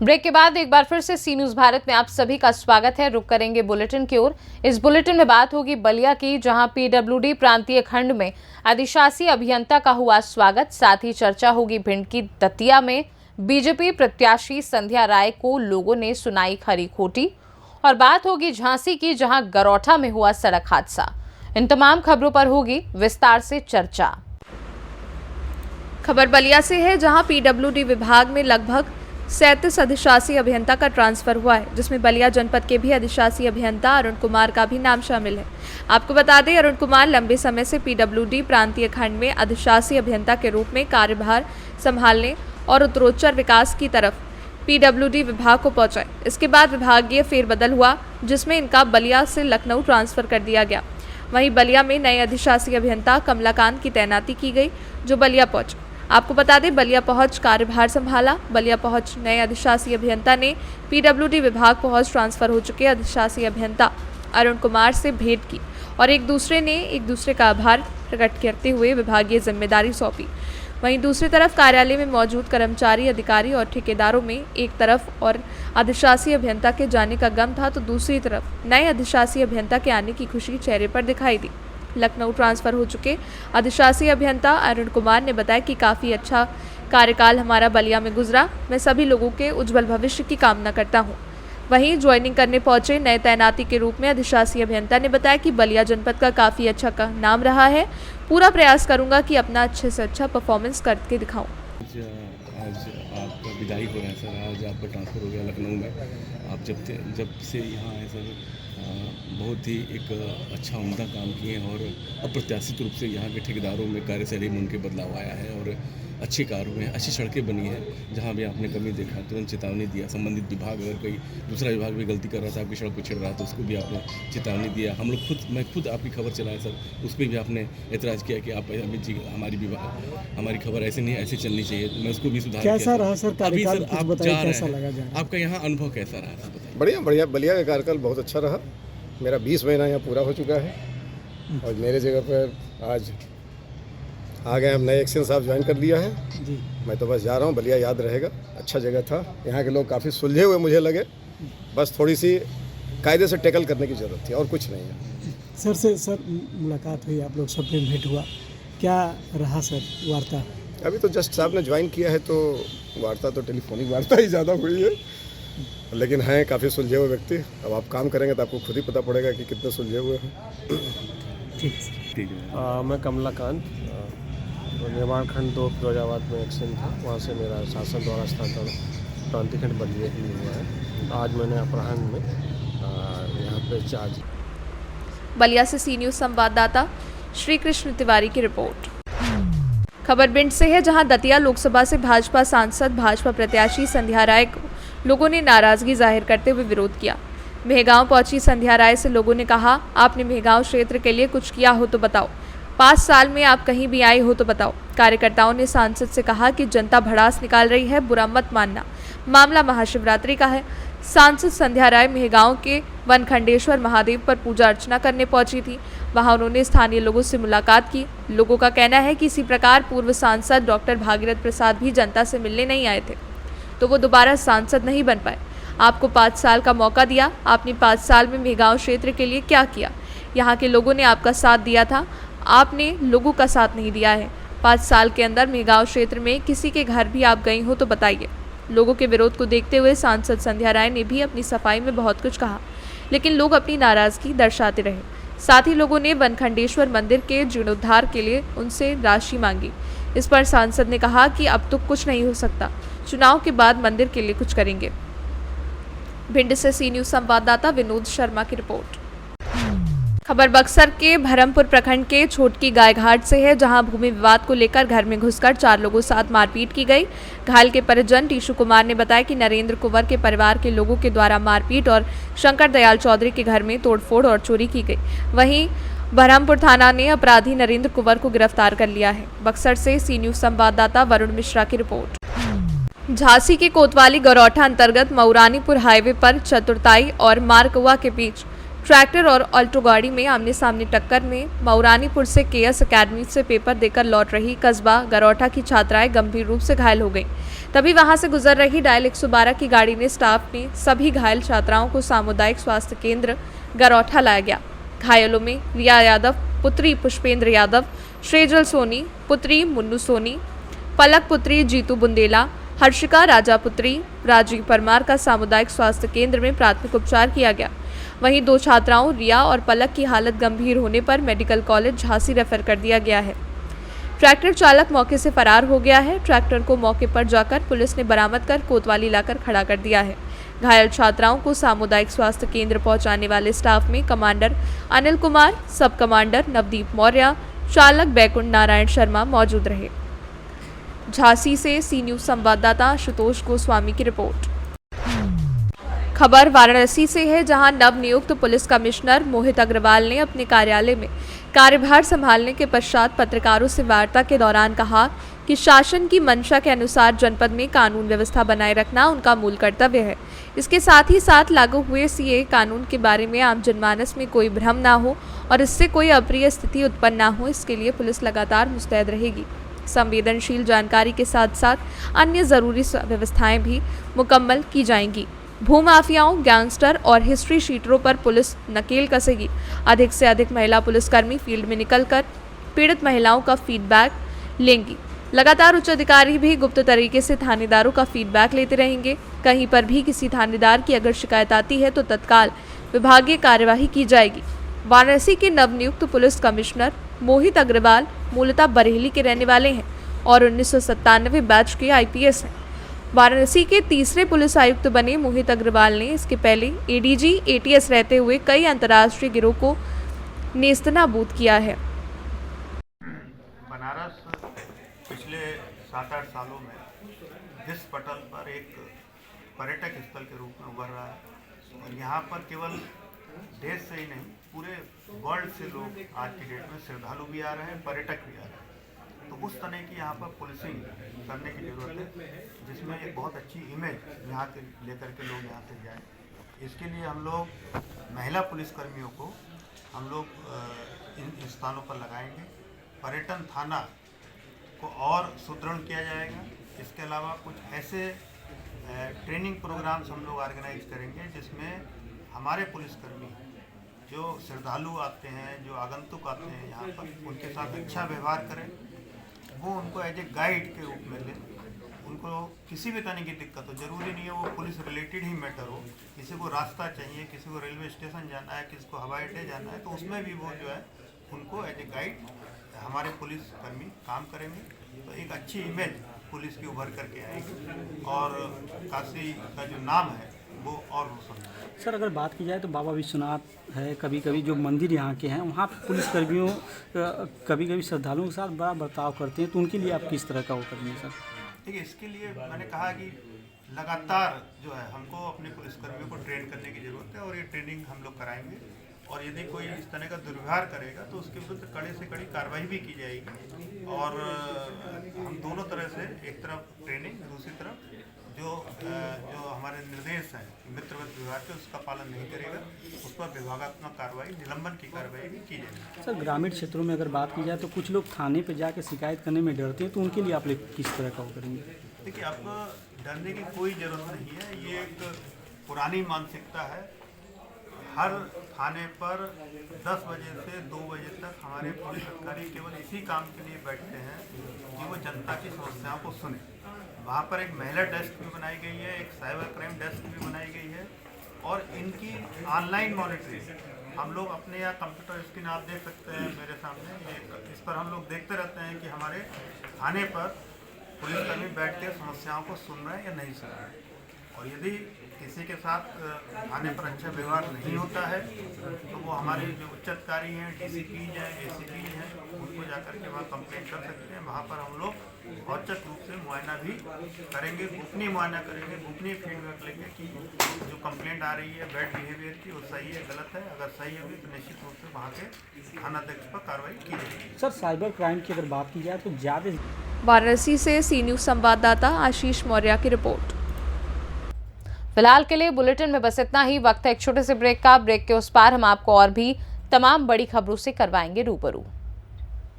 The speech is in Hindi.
ब्रेक के बाद एक बार फिर से सी न्यूज भारत में आप सभी का स्वागत है। रुक करेंगे बुलेटिन की ओर। इस बुलेटिन में बात होगी बलिया की, जहां पीडब्ल्यूडी प्रांतीय खंड में अधिशासी अभियंता का हुआ स्वागत। साथ ही चर्चा होगी भिंड की दतिया में बीजेपी प्रत्याशी संध्या राय को लोगों ने सुनाई खरी खोटी, और बात होगी झांसी की, जहां गरौठा में हुआ सड़क हादसा। इन तमाम खबरों पर होगी विस्तार से चर्चा। खबर बलिया से है, जहां पीडब्ल्यूडी विभाग में लगभग 37 अधिशासी अभियंता का ट्रांसफर हुआ है, जिसमें बलिया जनपद के भी अधिशासी अभियंता अरुण कुमार का भी नाम शामिल है। आपको बता दें, अरुण कुमार लंबे समय से पीडब्ल्यूडी प्रांतीय खंड में अधिशासी अभियंता के रूप में कार्यभार संभालने और उत्तरोत्तर विकास की तरफ पीडब्ल्यूडी विभाग को पहुंचाए। इसके बाद विभागीय फेरबदल हुआ, जिसमें इनका बलिया से लखनऊ ट्रांसफर कर दिया गया। वहीं बलिया में नए अधिशासी अभियंता कमलाकांत की तैनाती की गई, जो बलिया पहुंचे। आपको बता दें, बलिया पहुंच कार्यभार संभाला। बलिया पहुंच नए अधिशासी अभियंता ने पीडब्ल्यूडी विभाग पहुंच ट्रांसफर हो चुके अधिशासी अभियंता अरुण कुमार से भेंट की और एक दूसरे का आभार प्रकट करते हुए विभागीय जिम्मेदारी सौंपी। वहीं दूसरी तरफ कार्यालय में मौजूद कर्मचारी, अधिकारी और ठेकेदारों में एक तरफ और अधिशासी अभियंता के जाने का गम था, तो दूसरी तरफ नए अधिशासी अभियंता के आने की खुशी चेहरे पर दिखाई दी। लखनऊ ट्रांसफर हो चुके अधिशासी अभियंता अरुण कुमार ने बताया कि काफ़ी अच्छा कार्यकाल हमारा बलिया में गुजरा। मैं सभी लोगों के उज्जवल भविष्य की कामना करता हूं। वहीं ज्वाइनिंग करने पहुंचे नए तैनाती के रूप में अधिशासी अभियंता ने बताया कि बलिया जनपद का काफ़ी अच्छा नाम रहा है। पूरा प्रयास करूंगा कि अपना अच्छे से अच्छा परफॉर्मेंस करके दिखाऊं। आज आपका विदाई हो रहा है सर, आज आपका ट्रांसफ़र हो गया लखनऊ में। आप जब से यहाँ आए सर, बहुत ही एक अच्छा उम्दा काम किए हैं और अप्रत्याशित रूप से यहाँ के ठेकेदारों में कार्यशैली में उनके बदलाव आया है और अच्छे कार्य हुए हैं, अच्छी सड़कें बनी हैं। जहाँ भी आपने कमी देखा तुरंत चेतावनी दिया। संबंधित विभाग, अगर कोई दूसरा विभाग भी गलती कर रहा था, आपकी सड़क को छिड़ रहा था, उसको भी आपने चेतावनी दिया। हम लोग मैं खुद आपकी खबर चलाया सर, उस पर भी आपने एतराज़ किया कि आप अमित जी हमारी खबर ऐसे नहीं, ऐसे चलनी चाहिए। मैं उसको भी सुधार किया। कैसा रहा सर कार्यकाल? अभी सर आप जा रहे हैं, आपका यहाँ अनुभव कैसा रहा? बढ़िया। बलिया का कार्यकाल बहुत अच्छा रहा। मेरा 20 महीना यहाँ पूरा हो चुका है और मेरे जगह पर आज आ गए हम, नए एक्शन साहब ज्वाइन कर लिया है जी। मैं तो बस जा रहा हूँ, बलिया याद रहेगा, अच्छा जगह था। यहाँ के लोग काफ़ी सुलझे हुए मुझे लगे, बस थोड़ी सी कायदे से टैकल करने की ज़रूरत थी और कुछ नहीं है। सर मुलाकात हुई, आप लोग सब में भेंट हुआ, क्या रहा सर वार्ता? अभी तो जस्ट साहब ने ज्वाइन किया है, तो वार्ता तो टेलीफोनिक वार्ता ही ज़्यादा हुई है, लेकिन हैं काफ़ी सुलझे हुए व्यक्ति। अब आप काम करेंगे तो आपको खुद ही पता पड़ेगा कि कितने सुलझे हुए हैं। ठीक है। मैं कमलाकांत, निर्माण खंड 2 फिरोजाबाद में एक्शन था, वहाँ से मेरा शासन द्वारा स्थानांतरण प्रांतीय खंड बलिया ही हुआ है। आज मैंने अपराह्न में यहाँ पे चार्ज। बलिया से सी न्यूज संवाददाता श्री कृष्ण तिवारी की रिपोर्ट। खबर भिंड से है, जहां दतिया लोकसभा से भाजपा सांसद भाजपा प्रत्याशी संध्या राय को लोगों ने नाराजगी जाहिर करते हुए विरोध किया। मेहगांव पहुंची संध्या राय से लोगों ने कहा, आपने मेहगांव क्षेत्र के लिए कुछ किया हो तो बताओ, 5 साल में आप कहीं भी आए हो तो बताओ। कार्यकर्ताओं ने सांसद से कहा कि जनता भड़ास निकाल रही है, बुरा मत मानना, मामला महाशिवरात्रि का है। सांसद संध्या राय मेहगांव के वनखंडेश्वर महादेव पर पूजा अर्चना करने पहुंची थी। वहां उन्होंने स्थानीय लोगों से मुलाकात की। लोगों का कहना है कि इसी प्रकार पूर्व सांसद डॉक्टर भागीरथ प्रसाद भी जनता से मिलने नहीं आए थे, तो वो दोबारा सांसद नहीं बन पाए। आपको 5 साल का मौका दिया, आपने 5 साल में मेहगांव क्षेत्र के लिए क्या किया? यहाँ के लोगों ने आपका साथ दिया था, आपने लोगों का साथ नहीं दिया है। 5 साल के अंदर मेहगांव क्षेत्र में किसी के घर भी आप गई हो तो बताइए। लोगों के विरोध को देखते हुए सांसद संध्या राय ने भी अपनी सफाई में बहुत कुछ कहा, लेकिन लोग अपनी नाराजगी दर्शाते रहे। साथ ही लोगों ने वनखंडेश्वर मंदिर के जीर्णोद्धार के लिए उनसे राशि मांगी। इस पर सांसद ने कहा कि अब तो कुछ नहीं हो सकता, चुनाव के बाद मंदिर के लिए कुछ करेंगे। भिंड से सी न्यूज संवाददाता विनोद शर्मा की रिपोर्ट। खबर बक्सर के भरमपुर प्रखंड के छोटकी गायघाट से है, जहां भूमि विवाद को लेकर घर में घुसकर 4 लोगों के साथ मारपीट की गई। घायल के परिजन टीशू कुमार ने बताया कि नरेंद्र कुंवर के परिवार के लोगों के द्वारा मारपीट और शंकर दयाल चौधरी के घर में तोड़फोड़ और चोरी की गई। वहीं बरहमपुर थाना ने अपराधी नरेंद्र कुंवर को गिरफ्तार कर लिया है। बक्सर से सी न्यूज संवाददाता वरुण मिश्रा की रिपोर्ट। झांसी के कोतवाली गरौठा अंतर्गत मऊरानीपुर हाईवे पर चतुर्थाई और मारकुआ के बीच ट्रैक्टर और ऑल्टो गाड़ी में आमने सामने टक्कर में मऊरानीपुर से केएस एकेडमी से पेपर देकर लौट रही कस्बा गरौठा की छात्राएं गंभीर रूप से घायल हो गईं। तभी वहां से गुजर रही डायल 112 की गाड़ी ने स्टाफ ने सभी घायल छात्राओं को सामुदायिक स्वास्थ्य केंद्र गरौठा लाया गया। घायलों में रिया यादव पुत्री पुष्पेंद्र यादव, श्रेजल सोनी पुत्री मुन्नू सोनी, पलक पुत्री जीतू बुंदेला, हर्षिका राजापुत्री, राजीव परमार का सामुदायिक स्वास्थ्य केंद्र में प्राथमिक उपचार किया गया। वहीं 2 छात्राओं रिया और पलक की हालत गंभीर होने पर मेडिकल कॉलेज झांसी रेफर कर दिया गया है। ट्रैक्टर चालक मौके से फरार हो गया है। ट्रैक्टर को मौके पर जाकर पुलिस ने बरामद कर कोतवाली लाकर खड़ा कर दिया है। घायल छात्राओं को सामुदायिक स्वास्थ्य केंद्र पहुंचाने वाले स्टाफ में कमांडर अनिल कुमार, सब कमांडर नवदीप मौर्य, चालक बैकुंठ नारायण शर्मा मौजूद रहे। झांसी से सी न्यूज संवाददाता आशुतोष गोस्वामी की रिपोर्ट। खबर वाराणसी से है, जहां नवनियुक्त पुलिस कमिश्नर मोहित अग्रवाल ने अपने कार्यालय में कार्यभार संभालने के पश्चात पत्रकारों से वार्ता के दौरान कहा कि शासन की मंशा के अनुसार जनपद में कानून व्यवस्था बनाए रखना उनका मूल कर्तव्य है। इसके साथ ही साथ लागू हुए सीए कानून के बारे में आम जनमानस में कोई भ्रम ना हो और इससे कोई अप्रिय स्थिति उत्पन्न ना हो, इसके लिए पुलिस लगातार मुस्तैद रहेगी। संवेदनशील जानकारी के साथ साथ अन्य जरूरी व्यवस्थाएं भी मुकम्मल की जाएंगी। भूमाफियाओं, गैंगस्टर और हिस्ट्री शीटरों पर पुलिस नकेल कसेगी। अधिक से अधिक महिला पुलिसकर्मी फील्ड में निकलकर पीड़ित महिलाओं का फीडबैक लेंगी। लगातार उच्च अधिकारी भी गुप्त तरीके से थानेदारों का फीडबैक लेते रहेंगे। कहीं पर भी किसी थानेदार की अगर शिकायत आती है तो तत्काल विभागीय कार्यवाही की जाएगी। वाराणसी के नवनियुक्त पुलिस कमिश्नर मोहित अग्रवाल मूलतः बरेली के रहने वाले हैं और 1997 बैच के आईपीएस हैं। वाराणसी के तीसरे पुलिस आयुक्त बने मोहित अग्रवाल ने इसके पहले एडीजी एटीएस रहते हुए कई अंतर्राष्ट्रीय गिरोह को नेस्तनाबूद किया है। बनारस पिछले 7-8 सालों में विश्व पटल पर एक पर्यटक स्थल के रूप में उभर रहा है और यहाँ पर केवल देश से ही नहीं पूरे वर्ल्ड से लोग आज की डेट में श्रद्धालु भी आ रहे हैं, पर्यटक भी आ रहे हैं। तो उस तरह की यहाँ पर पुलिसिंग करने की ज़रूरत है जिसमें एक बहुत अच्छी इमेज यहाँ के लेकर के लोग यहाँ से जाएं। इसके लिए हम लोग महिला पुलिसकर्मियों को हम लोग इन स्थानों पर लगाएंगे। पर्यटन थाना को और सुदृढ़ किया जाएगा। इसके अलावा कुछ ऐसे ट्रेनिंग प्रोग्राम्स हम लोग ऑर्गेनाइज करेंगे जिसमें हमारे पुलिसकर्मी जो श्रद्धालु आते हैं, जो आगंतुक आते हैं यहाँ पर, उनके साथ अच्छा व्यवहार करें। वो उनको एज ए गाइड के रूप में लें। उनको किसी भी तरह की दिक्कत हो, ज़रूरी नहीं है वो पुलिस रिलेटेड ही मैटर हो, किसी को रास्ता चाहिए, किसी को रेलवे स्टेशन जाना है, किसी को हवाई अड्डे जाना है, तो उसमें भी वो जो है उनको एज ए गाइड हमारे पुलिसकर्मी काम करेंगे। तो एक अच्छी इमेज पुलिस की उभर करके आएगी और काशी का जो नाम है वो और रोशन है। सर, अगर बात की जाए तो बाबा विश्वनाथ है, कभी कभी जो मंदिर यहाँ के हैं वहाँ पुलिसकर्मियों कभी कभी श्रद्धालुओं के साथ बड़ा बर्ताव करते हैं, तो उनके लिए आप किस तरह का वो करेंगे सर? देखिए, इसके लिए मैंने कहा कि लगातार जो है हमको अपने पुलिसकर्मियों को ट्रेन करने की ज़रूरत है और ये ट्रेनिंग हम लोग कराएंगे और यदि कोई इस तरह का दुर्व्यवहार करेगा तो उसके विरुद्ध कड़े से कड़ी कार्रवाई भी की जाएगी। और हम दोनों तरह से, एक तरफ ट्रेनिंग, दूसरी तरफ जो हमारे निर्देश हैं मित्रवत विभाग के, उसका पालन नहीं करेगा उस पर विभागात्मक कार्रवाई, निलंबन की कार्रवाई भी की जाएगी। सर, ग्रामीण क्षेत्रों में अगर बात की जाए तो कुछ लोग थाने पे जाकर शिकायत करने में डरते हैं, तो उनके लिए आप लोग किस तरह का वो करेंगे? देखिए, आपको डरने की कोई ज़रूरत नहीं है। ये एक पुरानी मानसिकता है। हर थाने पर 10 बजे से 2 बजे तक हमारे पुलिस अधिकारी केवल इसी काम के लिए बैठते हैं कि वो जनता की समस्याओं को सुने। वहाँ पर एक महिला डेस्क भी बनाई गई है, एक साइबर क्राइम डेस्क भी बनाई गई है और इनकी ऑनलाइन मॉनिटरिंग हम लोग अपने यहाँ कंप्यूटर स्क्रीन आप देख सकते हैं मेरे सामने, इस पर हम लोग देखते रहते हैं कि हमारे थाने पर पुलिसकर्मी बैठ के समस्याओं को सुन रहे हैं या नहीं सुन रहे हैं। और यदि किसी के साथ थाने पर अच्छा व्यवहार नहीं होता है तो वो हमारे जो उच्च अधिकारी हैं, डीसीपी हैं, एसीपी हैं, उनको जाकर के वहाँ कंप्लेंट कर सकते हैं। वहाँ पर हम लोग औचक रूप से मुआयना भी करेंगे, गोपनीय मुआयना करेंगे, गोपनीय फीडबैक लेंगे कि जो कंप्लेंट आ रही है बैड बिहेवियर की, वो सही है, गलत है। अगर सही होगी तो निश्चित रूप से वहाँ के थानाध्यक्ष पर कार्रवाई की जाएगी। सर, साइबर क्राइम की अगर बात की जाए तो ज़्यादा। वाराणसी से सी न्यूज संवाददाता आशीष मौर्य की रिपोर्ट। फिलहाल के लिए बुलेटिन में बस इतना ही। वक्त है एक छोटे से ब्रेक का। ब्रेक के उस पार हम आपको और भी तमाम बड़ी खबरों से करवाएंगे रूबरू।